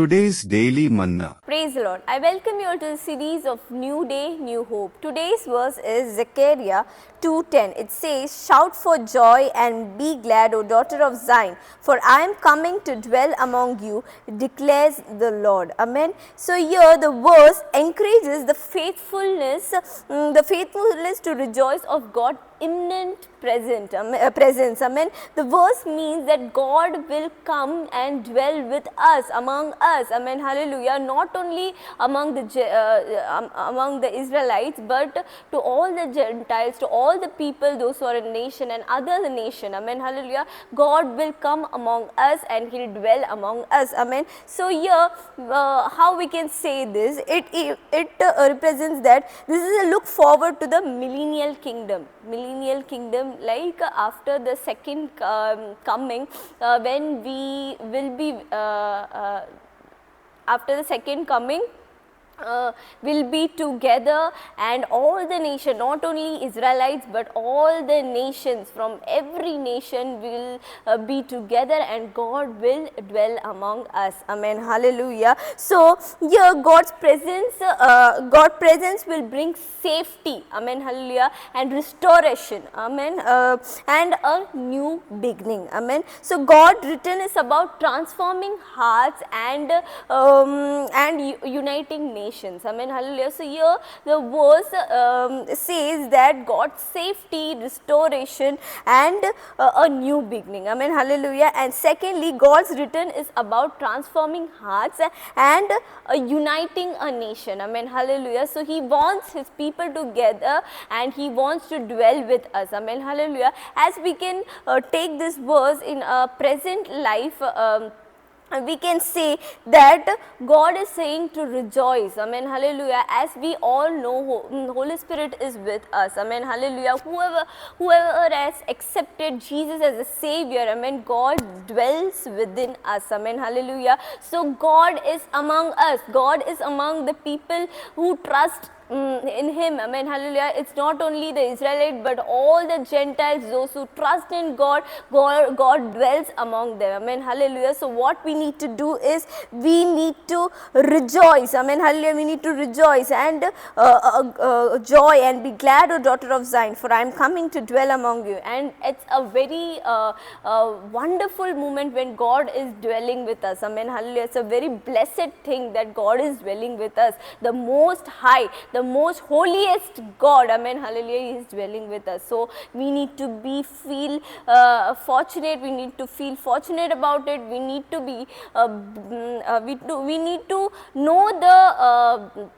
Today's Daily Manna. Praise the Lord. I welcome you all to the series of New Day, New Hope. Today's verse is Zechariah 2:10. It says, "Shout for joy and be glad, O daughter of Zion, for I am coming to dwell among you, declares the Lord." Amen. So here the verse encourages the faithfulness to rejoice of God imminent presence. Amen. The verse means that God will come and dwell with us, among us. Amen. Hallelujah. Not only among the Israelites, but to all the Gentiles, to all the people, those who are a nation and other nation. Amen. Hallelujah. God will come among us and He will dwell among us. Amen. So here, how we can say this? It represents that this is a look forward to the millennial kingdom. Like after the second coming, when we will be after the second coming, will be together, and all the nation, not only Israelites but all the nations, from every nation will be together, and God will dwell among us. Amen. Hallelujah. So here God's presence will bring safety. Amen. Hallelujah. And restoration. Amen. And a new beginning. Amen. So God written is about transforming hearts and uniting nations. Amen. Hallelujah. So here the verse says that God's safety, restoration and a new beginning. Amen. Hallelujah. And secondly, God's written is about transforming hearts and uniting a nation. Amen. Hallelujah. So He wants His people together and He wants to dwell with us. Amen. Hallelujah. As we can take this verse in a present life, we can say that God is saying to rejoice. Amen. Hallelujah. As we all know, Holy Spirit is with us. Amen. Hallelujah. Whoever has accepted Jesus as a Savior, amen, God dwells within us. Amen. Hallelujah. So God is among us. God is among the people who trust in Him. Amen. Hallelujah. It's not only the Israelite but all the Gentiles, those who trust in God, God dwells among them. Amen. Hallelujah. So what we need to do is we need to rejoice. Amen. Hallelujah. We need to rejoice and joy and be glad, O daughter of Zion, for I am coming to dwell among you. And it's a very wonderful moment when God is dwelling with us. Amen. Hallelujah. It's a very blessed thing that God is dwelling with us. The Most High, the most holiest God, amen, hallelujah, He is dwelling with us. So we need to feel fortunate. We need to feel fortunate about it. We need to be we need to know the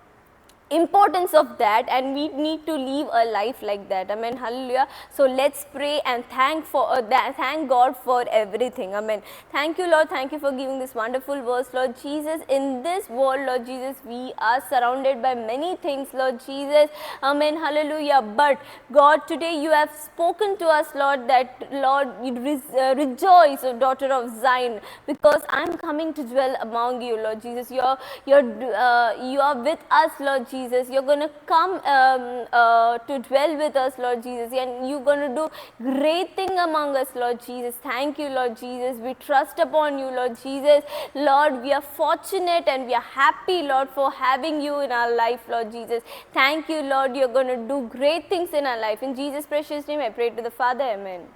importance of that, and we need to live a life like that. Amen. Hallelujah. So let's pray and thank God for everything. Amen. Thank you, Lord. Thank you for giving this wonderful verse, Lord Jesus. In this world, Lord Jesus, we are surrounded by many things, Lord Jesus. Amen. Hallelujah. But God, today you have spoken to us, Lord, that Lord, you rejoice, O daughter of Zion, because I am coming to dwell among you, Lord Jesus. You are with us, Lord Jesus. You're going to come to dwell with us, Lord Jesus, and you're going to do great thing among us, Lord Jesus. Thank you, Lord Jesus. We trust upon you, Lord Jesus. Lord, we are fortunate and we are happy, Lord, for having you in our life, Lord Jesus. Thank you, Lord. You're going to do great things in our life. In Jesus' precious name, I pray to the Father. Amen.